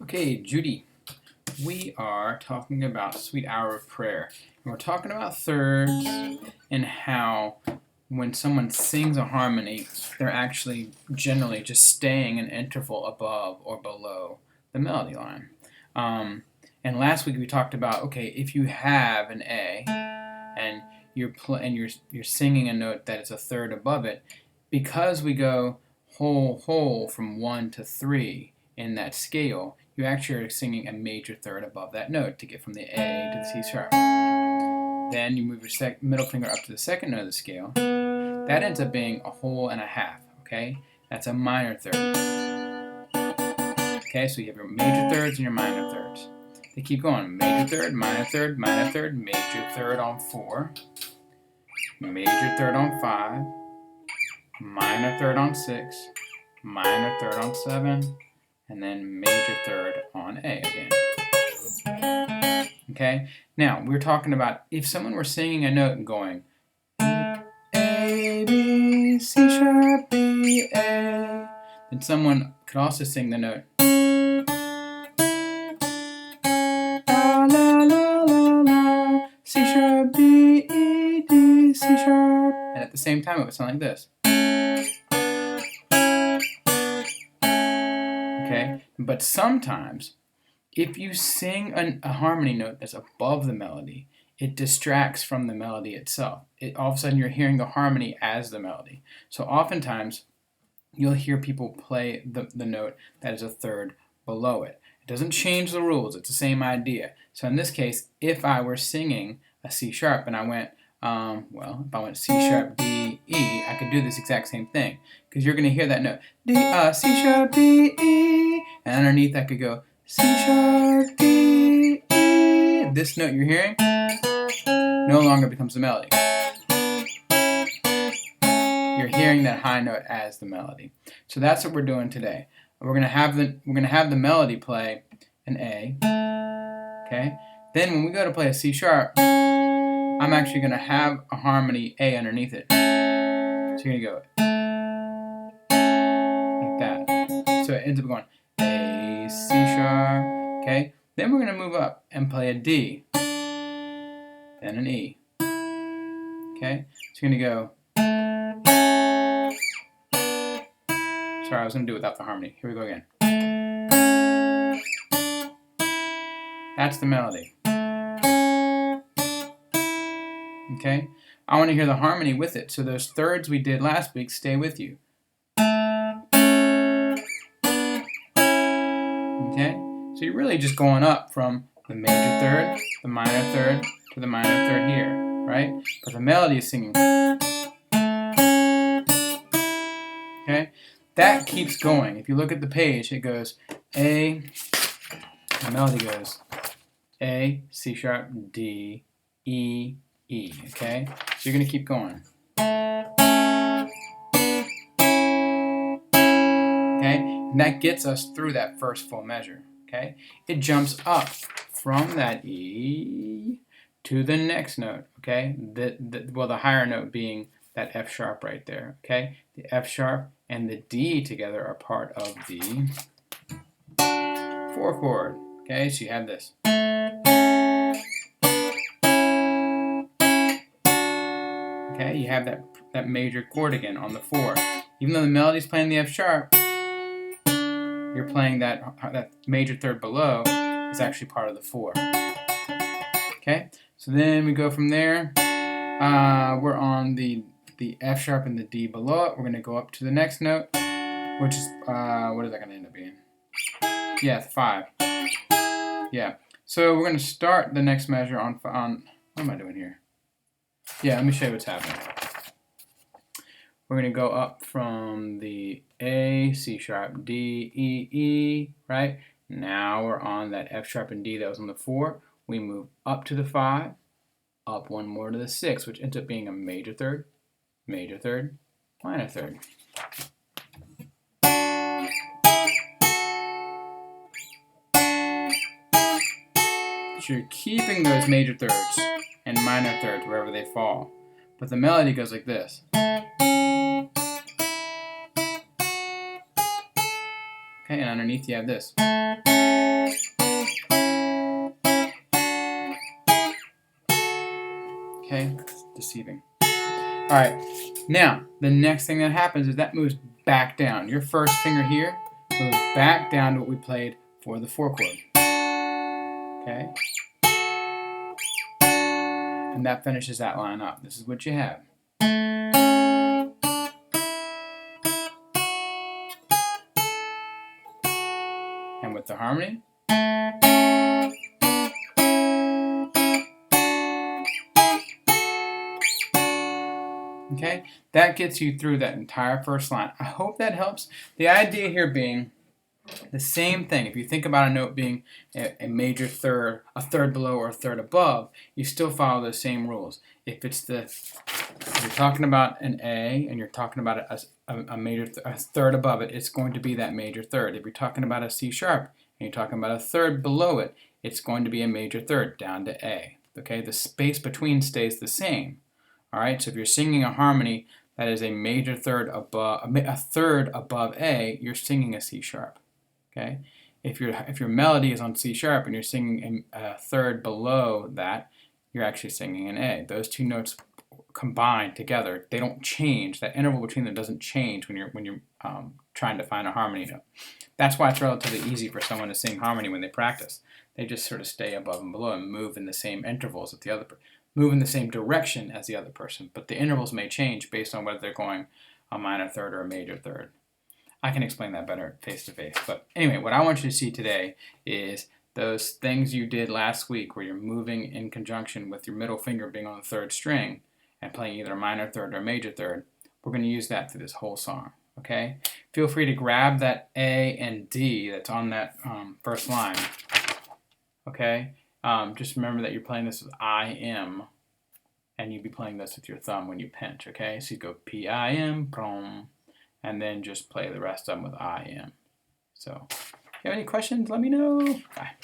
Okay, Judy, we are talking about Sweet Hour of Prayer. And we're talking about thirds and how when someone sings a harmony, they're actually generally just staying an interval above or below the melody line. And last week we talked about, okay, if you have an A and you're singing a note that is a third above it, because we go whole from 1 to 3 in that scale, you actually are singing a major third above that note to get from the A to the C sharp. Then you move your middle finger up to the second note of the scale. That ends up being a whole and a half, okay? That's a minor third. Okay, so you have your major thirds and your minor thirds. They keep going. Major third, minor third, minor third, major third on 4, major third on 5, minor third on 6, minor third on 7, and then major third on A again. Okay? Now, we're talking about if someone were singing a note and going A, B, C sharp, B, A, then someone could also sing the note La, la, la, la, la, C sharp, D, E, D, C sharp, and at the same time it would sound like this. Okay? But sometimes, if you sing a harmony note that's above the melody, it distracts from the melody itself. All of a sudden you're hearing the harmony as the melody. So oftentimes you'll hear people play the note that is a third below it. It doesn't change the rules, it's the same idea. So in this case, if I were singing a C sharp and I went, if I went C sharp, D, E, I could do this exact same thing. Because you're going to hear that note, C sharp, D, E, and underneath I could go C sharp, D, E. This note you're hearing no longer becomes the melody. You're hearing that high note as the melody. So that's what we're doing today. We're gonna have the melody play an A. Okay? Then when we go to play a C sharp, I'm actually gonna have a harmony A underneath it. So you're gonna go like that. So it ends up going A, C sharp. Okay? Then we're gonna move up and play a D. Then an E. Okay? So you're gonna go. Sorry, I was going to do it without the harmony. Here we go again. That's the melody. Okay? I want to hear the harmony with it, so those thirds we did last week stay with you. Okay? So you're really just going up from the major third, the minor third, to the minor third here, right? But the melody is singing. Okay? That keeps going. If you look at the page, it goes A, the melody goes A, C sharp, D, E, E. Okay? So you're going to keep going. Okay? And that gets us through that first full measure. Okay? It jumps up from that E to the next note. Okay? The higher note being that F sharp right there. Okay? The F sharp and the D together are part of the 4 chord. Okay, so you have this. Okay, you have that major chord again on the 4. Even though the melody's playing the F sharp, you're playing that major third below is actually part of the 4. Okay, so then we go from there. We're on the F sharp and the D below it. We're going to go up to the next note, which is, what is that going to end up being? Yeah, 5. Yeah. So we're going to start the next measure on, what am I doing here? Yeah, let me show you what's happening. We're going to go up from the A, C sharp, D, E, E, right? Now we're on that F sharp and D that was on the 4. We move up to the 5, up one more to the 6, which ends up being a major third, minor third. So you're keeping those major thirds and minor thirds wherever they fall. But the melody goes like this. Okay, and underneath you have this. Okay, it's deceiving. All right, now the next thing that happens is that moves back down. Your first finger here moves back down to what we played for the 4 chord. Okay, and that finishes that line up. This is what you have. And with the harmony. Okay, that gets you through that entire first line. I hope that helps. The idea here being the same thing. If you think about a note being a major third, a third below or a third above, you still follow those same rules. If you're talking about an A and you're talking about a third above it, it's going to be that major third. If you're talking about a C sharp and you're talking about a third below it, it's going to be a major third down to A. Okay, the space between stays the same. All right, so if you're singing a harmony that is a major third above A, you're singing a C sharp. Okay, if your melody is on C sharp and you're singing a third below that, you're actually singing an A. Those two notes combined together, they don't change. That interval between them doesn't change when you're trying to find a harmony note. That's why it's relatively easy for someone to sing harmony when they practice. They just sort of stay above and below and move in the same intervals as the other person. Move in the same direction as the other person, but the intervals may change based on whether they're going a minor third or a major third. I can explain that better face to face. But anyway, what I want you to see today is those things you did last week where you're moving in conjunction with your middle finger being on the third string and playing either a minor third or a major third. We're going to use that through this whole song. Okay? Feel free to grab that A and D that's on that first line. Okay? Just remember that you're playing this with I-M, and you'd be playing this with your thumb when you pinch, okay? So you go P-I-M, boom, and then just play the rest of them with I-M. So, if you have any questions, let me know. Bye.